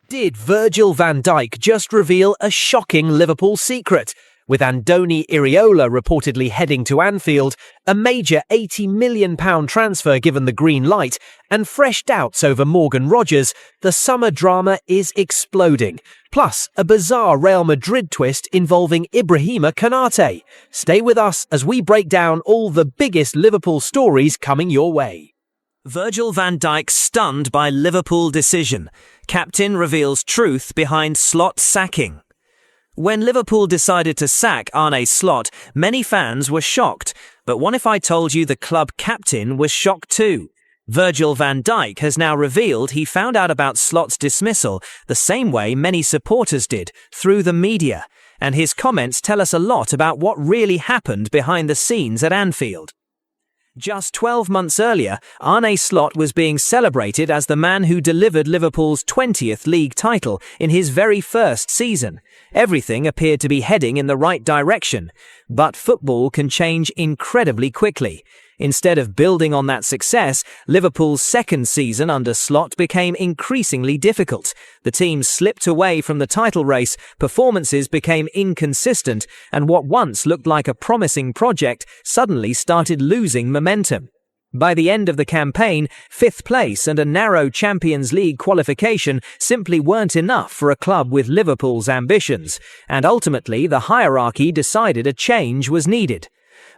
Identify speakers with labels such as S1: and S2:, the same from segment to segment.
S1: Did Virgil van Dijk just reveal a shocking Liverpool secret? With Andoni Iraola reportedly heading to Anfield, a major £80 million transfer given the green light, and fresh doubts over Morgan Rogers, the summer drama is exploding. Plus, a bizarre Real Madrid twist involving KONATEE. Stay with us as we break down all the biggest Liverpool stories coming your way. Virgil van Dijk stunned by Liverpool decision. Captain reveals truth behind Slot sacking. When Liverpool decided to sack Arne Slot, many fans were shocked. But what if I told you the club captain was shocked too? Virgil van Dijk has now revealed he found out about Slot's dismissal the same way many supporters did, through the media. And his comments tell us a lot about what really happened behind the scenes at Anfield. Just 12 months earlier, Arne Slot was being celebrated as the man who delivered Liverpool's 20th league title in his very first season. Everything appeared to be heading in the right direction, but football can change incredibly quickly. Instead of building on that success, Liverpool's second season under Slot became increasingly difficult. The team slipped away from the title race, performances became inconsistent, and what once looked like a promising project suddenly started losing momentum. By the end of the campaign, 5th place and a narrow Champions League qualification simply weren't enough for a club with Liverpool's ambitions, and ultimately the hierarchy decided a change was needed.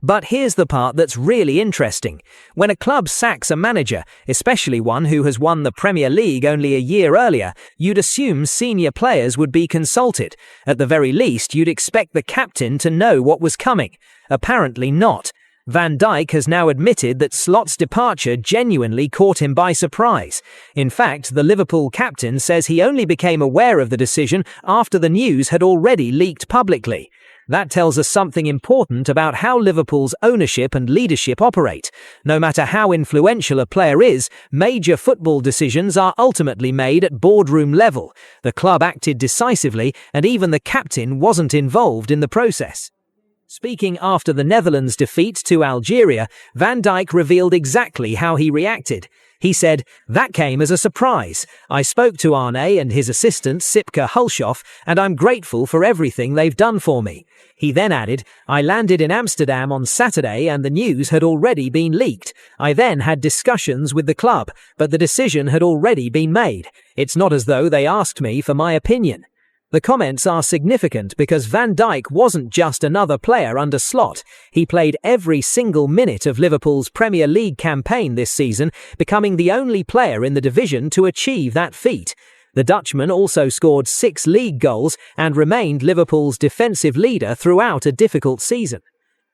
S1: But here's the part that's really interesting. When a club sacks a manager, especially one who has won the Premier League only a year earlier, you'd assume senior players would be consulted. At the very least, you'd expect the captain to know what was coming. Apparently not. Van Dijk has now admitted that Slot's departure genuinely caught him by surprise. In fact, the Liverpool captain says he only became aware of the decision after the news had already leaked publicly. That tells us something important about how Liverpool's ownership and leadership operate. No matter how influential a player is, major football decisions are ultimately made at boardroom level. The club acted decisively, and even the captain wasn't involved in the process. Speaking after the Netherlands' defeat to Algeria, Van Dijk revealed exactly how he reacted. He said, "That came as a surprise. I spoke to Arne and his assistant Sipke Hulshoff, and I'm grateful for everything they've done for me." He then added, "I landed in Amsterdam on Saturday and the news had already been leaked. I then had discussions with the club, but the decision had already been made. It's not as though they asked me for my opinion." The comments are significant because Van Dijk wasn't just another player under Slot. He played every single minute of Liverpool's Premier League campaign this season, becoming the only player in the division to achieve that feat. The Dutchman also scored 6 league goals and remained Liverpool's defensive leader throughout a difficult season.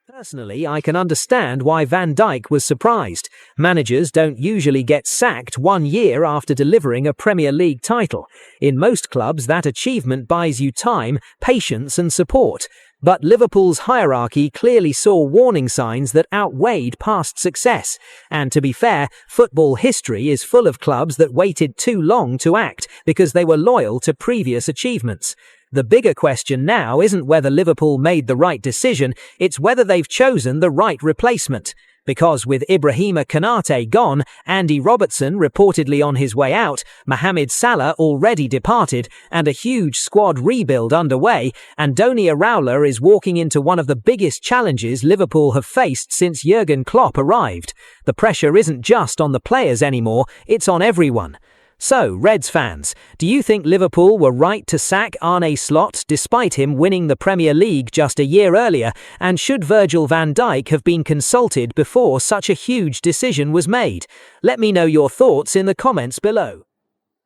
S1: Personally, I can understand why Van Dijk was surprised. Managers don't usually get sacked 1 year after delivering a Premier League title. In most clubs, that achievement buys you time, patience and support. But Liverpool's hierarchy clearly saw warning signs that outweighed past success. And to be fair, football history is full of clubs that waited too long to act because they were loyal to previous achievements. The bigger question now isn't whether Liverpool made the right decision, it's whether they've chosen the right replacement. Because with KONATEE gone, Andy Robertson reportedly on his way out, Mohamed Salah already departed, and a huge squad rebuild underway, Andoni Iraola is walking into one of the biggest challenges Liverpool have faced since Jurgen Klopp arrived. The pressure isn't just on the players anymore, it's on everyone. So, Reds fans, do you think Liverpool were right to sack Arne Slot despite him winning the Premier League just a year earlier, and should Virgil van Dijk have been consulted before such a huge decision was made? Let me know your thoughts in the comments below.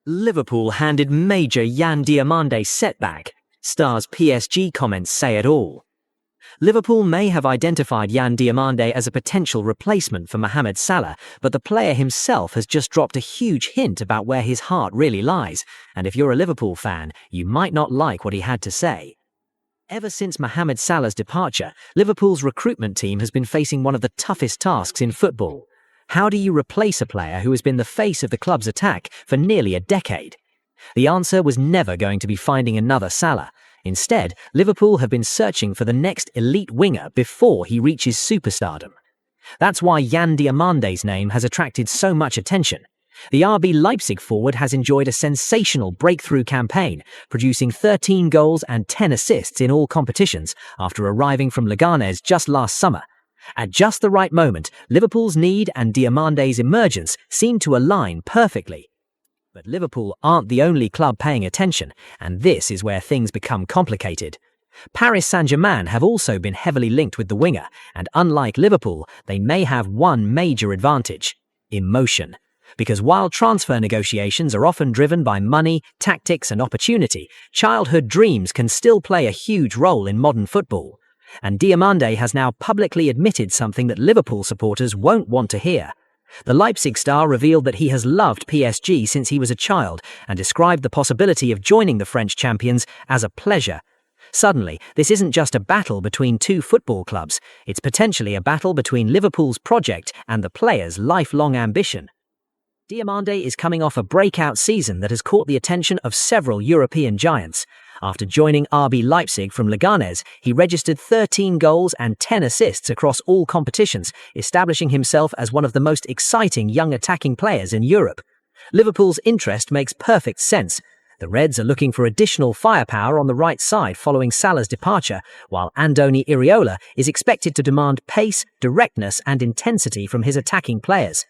S2: Liverpool handed major Yan Diomande setback. Star's PSG comments say it all. Liverpool may have identified Yan Diomande as a potential replacement for Mohamed Salah, but the player himself has just dropped a huge hint about where his heart really lies, and if you're a Liverpool fan, you might not like what he had to say. Ever since Mohamed Salah's departure, Liverpool's recruitment team has been facing one of the toughest tasks in football. How do you replace a player who has been the face of the club's attack for nearly a decade? The answer was never going to be finding another Salah. Instead, Liverpool have been searching for the next elite winger before he reaches superstardom. That's why Yan Diomande's name has attracted so much attention. The RB Leipzig forward has enjoyed a sensational breakthrough campaign, producing 13 goals and 10 assists in all competitions after arriving from Leganés just last summer. At just the right moment, Liverpool's need and Diamande's emergence seemed to align perfectly. But Liverpool aren't the only club paying attention, and this is where things become complicated. Paris Saint-Germain have also been heavily linked with the winger, and unlike Liverpool, they may have one major advantage: emotion. Because while transfer negotiations are often driven by money, tactics and opportunity, childhood dreams can still play a huge role in modern football. And Diamande has now publicly admitted something that Liverpool supporters won't want to hear. The Leipzig star revealed that he has loved PSG since he was a child and described the possibility of joining the French champions as a pleasure. Suddenly, this isn't just a battle between two football clubs, it's potentially a battle between Liverpool's project and the player's lifelong ambition. Diamande is coming off a breakout season that has caught the attention of several European giants. After joining RB Leipzig from Leganés, he registered 13 goals and 10 assists across all competitions, establishing himself as one of the most exciting young attacking players in Europe. Liverpool's interest makes perfect sense. The Reds are looking for additional firepower on the right side following Salah's departure, while Andoni Iraola is expected to demand pace, directness and intensity from his attacking players.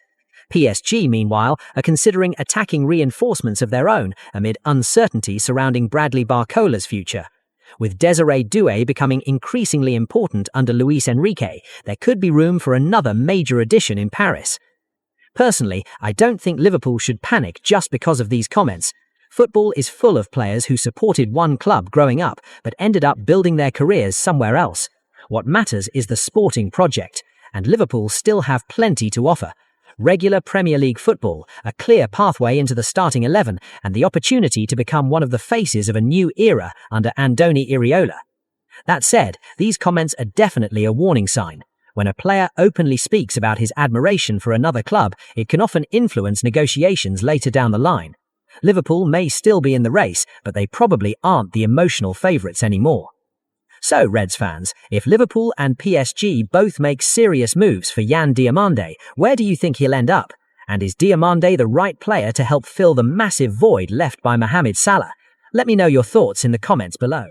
S2: PSG, meanwhile, are considering attacking reinforcements of their own amid uncertainty surrounding Bradley Barcola's future. With Désiré Doué becoming increasingly important under Luis Enrique, there could be room for another major addition in Paris. Personally, I don't think Liverpool should panic just because of these comments. Football is full of players who supported one club growing up but ended up building their careers somewhere else. What matters is the sporting project, and Liverpool still have plenty to offer. Regular Premier League football, a clear pathway into the starting 11, and the opportunity to become one of the faces of a new era under Andoni Iraola. That said, these comments are definitely a warning sign. When a player openly speaks about his admiration for another club, it can often influence negotiations later down the line. Liverpool may still be in the race, but they probably aren't the emotional favourites anymore. So, Reds fans, if Liverpool and PSG both make serious moves for Yan Diamande, where do you think he'll end up? And is Diamande the right player to help fill the massive void left by Mohamed Salah? Let me know your thoughts in the comments below.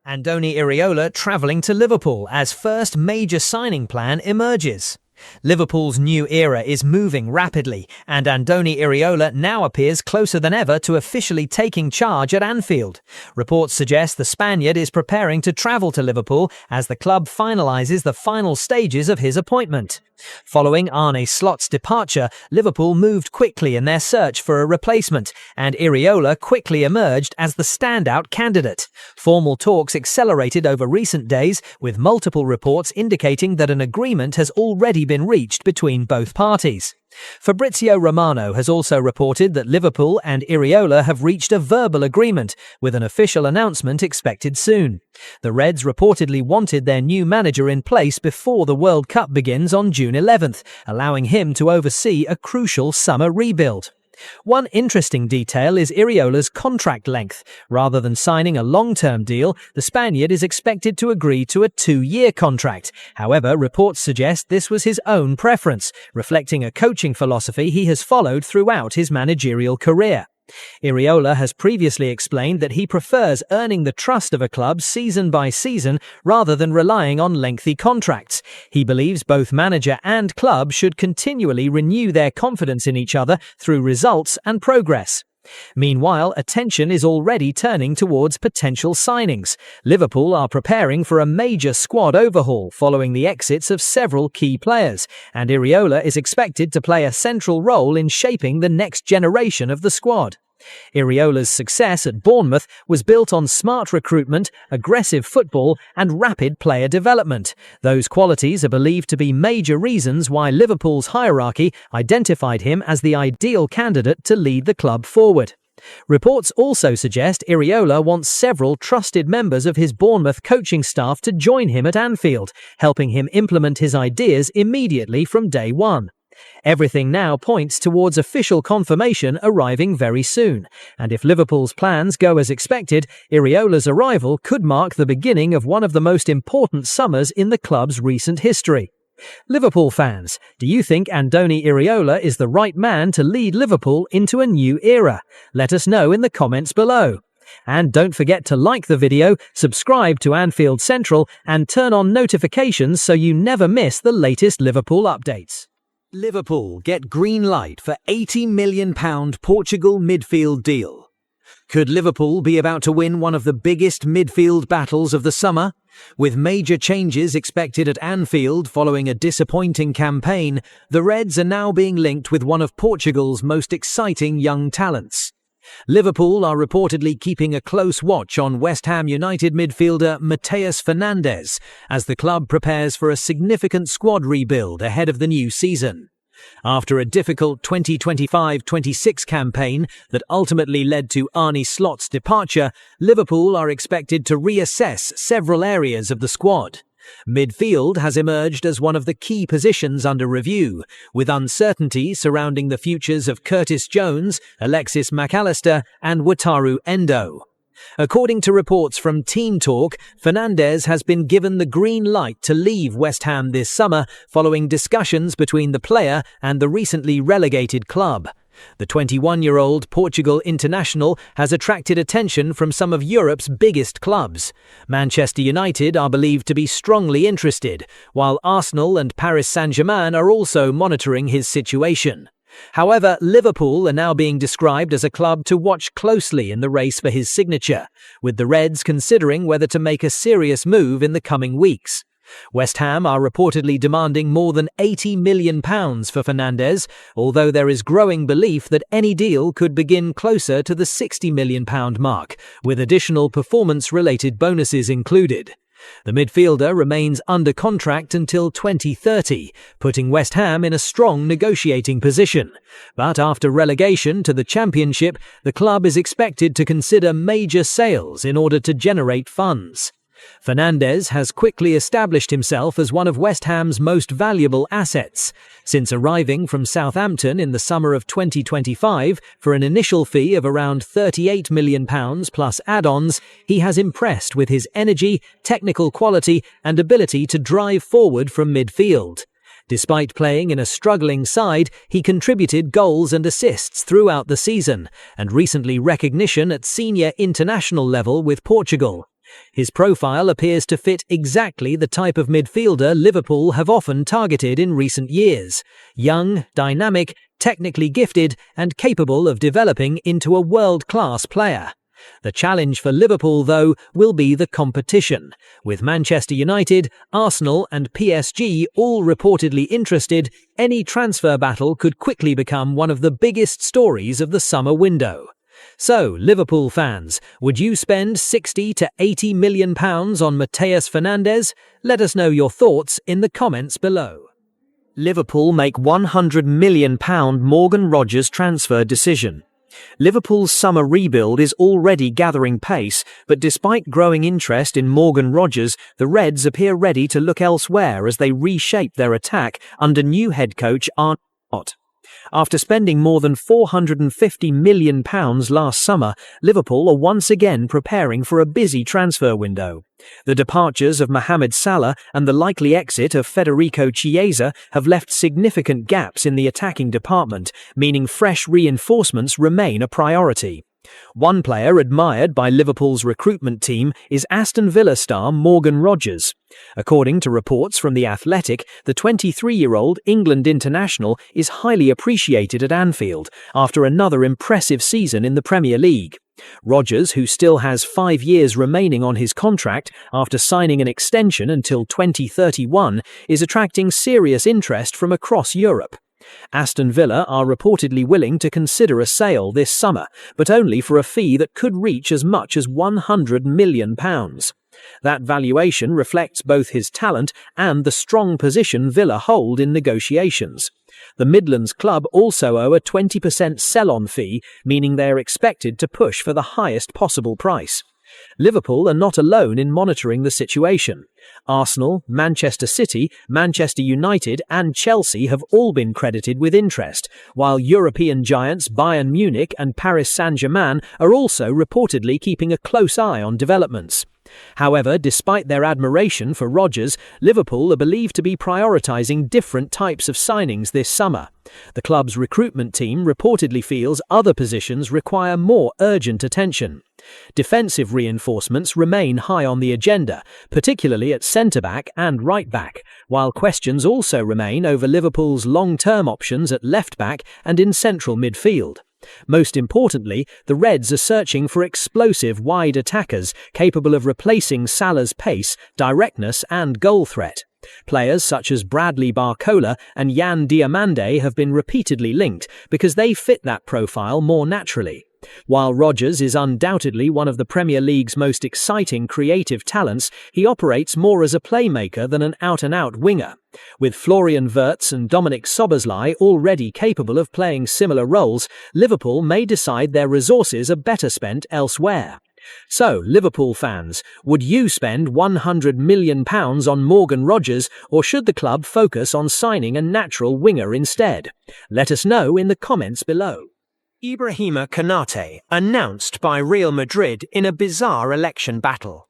S1: Andoni Iraola travelling to Liverpool as first major signing plan emerges. Liverpool's new era is moving rapidly, and Andoni Iraola now appears closer than ever to officially taking charge at Anfield. Reports suggest the Spaniard is preparing to travel to Liverpool as the club finalises the final stages of his appointment. Following Arne Slot's departure, Liverpool moved quickly in their search for a replacement, and Iraola quickly emerged as the standout candidate. Formal talks accelerated over recent days, with multiple reports indicating that an agreement has already been reached between both parties. Fabrizio Romano has also reported that Liverpool and Iraola have reached a verbal agreement, with an official announcement expected soon. The Reds reportedly wanted their new manager in place before the World Cup begins on June 11th, allowing him to oversee a crucial summer rebuild. One interesting detail is Iraola's contract length. Rather than signing a long-term deal, the Spaniard is expected to agree to a 2-year contract. However, reports suggest this was his own preference, reflecting a coaching philosophy he has followed throughout his managerial career. Iraola has previously explained that he prefers earning the trust of a club season by season rather than relying on lengthy contracts. He believes both manager and club should continually renew their confidence in each other through results and progress. Meanwhile, attention is already turning towards potential signings. Liverpool are preparing for a major squad overhaul following the exits of several key players, and Iraola is expected to play a central role in shaping the next generation of the squad. Iraola's success at Bournemouth was built on smart recruitment, aggressive football, and rapid player development. Those qualities are believed to be major reasons why Liverpool's hierarchy identified him as the ideal candidate to lead the club forward. Reports also suggest Iraola wants several trusted members of his Bournemouth coaching staff to join him at Anfield, helping him implement his ideas immediately from day one. Everything now points towards official confirmation arriving very soon, and if Liverpool's plans go as expected, Iraola's arrival could mark the beginning of one of the most important summers in the club's recent history. Liverpool fans, do you think Andoni Iraola is the right man to lead Liverpool into a new era? Let us know in the comments below. And don't forget to like the video, subscribe to Anfield Central, and turn on notifications so you never miss the latest Liverpool updates. Liverpool get green light for £80 million Portugal midfield deal. Could Liverpool be about to win one of the biggest midfield battles of the summer? With major changes expected at Anfield following a disappointing campaign, the Reds are now being linked with one of Portugal's most exciting young talents. Liverpool are reportedly keeping a close watch on West Ham United midfielder Matheus Fernandes as the club prepares for a significant squad rebuild ahead of the new season. After a difficult 2025-26 campaign that ultimately led to Arne Slot's departure, Liverpool are expected to reassess several areas of the squad. Midfield has emerged as one of the key positions under review, with uncertainty surrounding the futures of Curtis Jones, Alexis Mac Allister and Wataru Endo. According to reports from Team Talk, Fernandes has been given the green light to leave West Ham this summer following discussions between the player and the recently relegated club. The 21-year-old Portugal international has attracted attention from some of Europe's biggest clubs. Manchester United are believed to be strongly interested, while Arsenal and Paris Saint-Germain are also monitoring his situation. However, Liverpool are now being described as a club to watch closely in the race for his signature, with the Reds considering whether to make a serious move in the coming weeks. West Ham are reportedly demanding more than £80 million for Fernandes, although there is growing belief that any deal could begin closer to the £60 million mark, with additional performance-related bonuses included. The midfielder remains under contract until 2030, putting West Ham in a strong negotiating position. But after relegation to the Championship, the club is expected to consider major sales in order to generate funds. Fernandes has quickly established himself as one of West Ham's most valuable assets. Since arriving from Southampton in the summer of 2025 for an initial fee of around £38 million plus add-ons, he has impressed with his energy, technical quality and ability to drive forward from midfield. Despite playing in a struggling side, he contributed goals and assists throughout the season, and recently recognition at senior international level with Portugal. His profile appears to fit exactly the type of midfielder Liverpool have often targeted in recent years: young, dynamic, technically gifted, and capable of developing into a world-class player. The challenge for Liverpool, though, will be the competition, with Manchester United, Arsenal, and PSG all reportedly interested. Any transfer battle could quickly become one of the biggest stories of the summer window. So, Liverpool fans, would you spend £60 to £80 million on Matheus Fernandes? Let us know your thoughts in the comments below. Liverpool make £100 million Morgan Rogers transfer decision. Liverpool's summer rebuild is already gathering pace, but despite growing interest in Morgan Rogers, the Reds appear ready to look elsewhere as they reshape their attack under new head coach Arne Slot. After spending more than £450 million last summer, Liverpool are once again preparing for a busy transfer window. The departures of Mohamed Salah and the likely exit of Federico Chiesa have left significant gaps in the attacking department, meaning fresh reinforcements remain a priority. One player admired by Liverpool's recruitment team is Aston Villa star Morgan Rogers. According to reports from The Athletic, the 23-year-old England international is highly appreciated at Anfield after another impressive season in the Premier League. Rogers, who still has 5 years remaining on his contract after signing an extension until 2031, is attracting serious interest from across Europe. Aston Villa are reportedly willing to consider a sale this summer, but only for a fee that could reach as much as £100 million. That valuation reflects both his talent and the strong position Villa hold in negotiations. The Midlands club also owe a 20% sell-on fee, meaning they are expected to push for the highest possible price. Liverpool are not alone in monitoring the situation. Arsenal, Manchester City, Manchester United and Chelsea have all been credited with interest, while European giants Bayern Munich and Paris Saint-Germain are also reportedly keeping a close eye on developments. However, despite their admiration for Rodgers, Liverpool are believed to be prioritising different types of signings this summer. The club's recruitment team reportedly feels other positions require more urgent attention. Defensive reinforcements remain high on the agenda, particularly at centre-back and right-back, while questions also remain over Liverpool's long-term options at left-back and in central midfield. Most importantly, the Reds are searching for explosive wide attackers capable of replacing Salah's pace, directness and goal threat. Players such as Bradley Barcola and Yan Diomande have been repeatedly linked because they fit that profile more naturally. While Rodgers is undoubtedly one of the Premier League's most exciting creative talents, he operates more as a playmaker than an out-and-out winger. With Florian Wirtz and Dominik Szoboszlai already capable of playing similar roles, Liverpool may decide their resources are better spent elsewhere. So, Liverpool fans, would you spend £100 million on Morgan Rodgers, or should the club focus on signing a natural winger instead? Let us know in the comments below.
S3: Ibrahima Konate announced by Real Madrid in a bizarre election battle.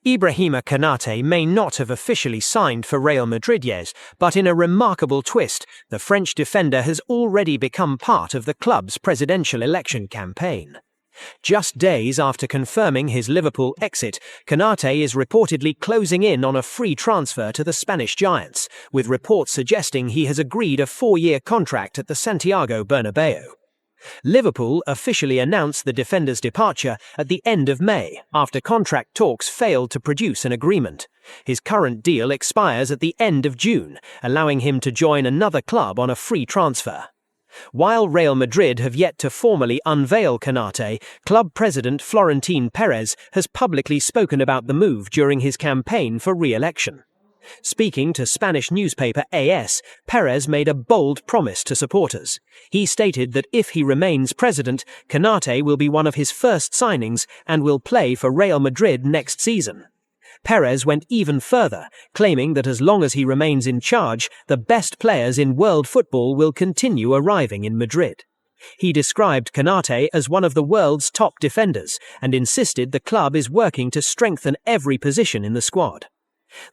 S3: Ibrahima Konate may not have officially signed for Real Madrid yet, but in a remarkable twist, the French defender has already become part of the club's presidential election campaign. Just days after confirming his Liverpool exit, Konate is reportedly closing in on a free transfer to the Spanish Giants, with reports suggesting he has agreed a 4-year contract at the Santiago Bernabeu. Liverpool officially announced the defender's departure at the end of May, after contract talks failed to produce an agreement. His current deal expires at the end of June, allowing him to join another club on a free transfer. While Real Madrid have yet to formally unveil Konate, club president Florentino Perez has publicly spoken about the move during his campaign for re-election. Speaking to Spanish newspaper AS, Perez made a bold promise to supporters. He stated that if he remains president, Konate will be one of his first signings and will play for Real Madrid next season. Perez went even further, claiming that as long as he remains in charge, the best players in world football will continue arriving in Madrid. He described Konate as one of the world's top defenders and insisted the club is working to strengthen every position in the squad.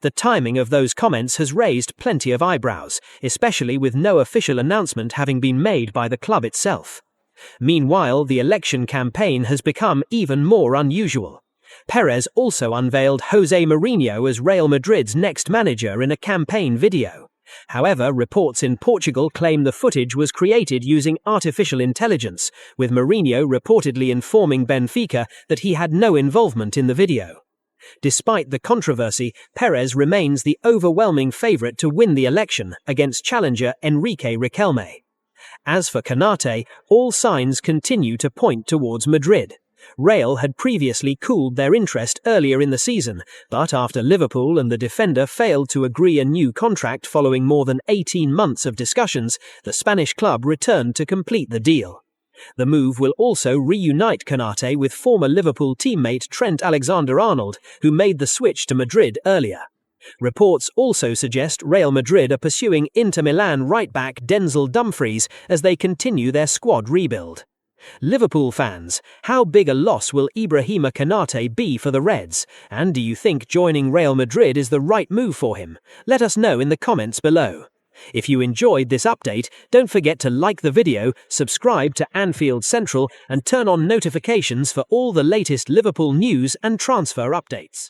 S3: The timing of those comments has raised plenty of eyebrows, especially with no official announcement having been made by the club itself. Meanwhile, the election campaign has become even more unusual. Perez also unveiled Jose Mourinho as Real Madrid's next manager in a campaign video. However, reports in Portugal claim the footage was created using artificial intelligence, with Mourinho reportedly informing Benfica that he had no involvement in the video. Despite the controversy, Perez remains the overwhelming favourite to win the election against challenger Enrique Riquelme. As for Konate, all signs continue to point towards Madrid. Real had previously cooled their interest earlier in the season, but after Liverpool and the defender failed to agree a new contract following more than 18 months of discussions, the Spanish club returned to complete the deal. The move will also reunite Konate with former Liverpool teammate Trent Alexander-Arnold, who made the switch to Madrid earlier. Reports also suggest Real Madrid are pursuing Inter Milan right-back Denzel Dumfries as they continue their squad rebuild. Liverpool fans, how big a loss will Ibrahima Konate be for the Reds? And do you think joining Real Madrid is the right move for him? Let us know in the comments below. If you enjoyed this update, don't forget to like the video, subscribe to Anfield Central and turn on notifications for all the latest Liverpool news and transfer updates.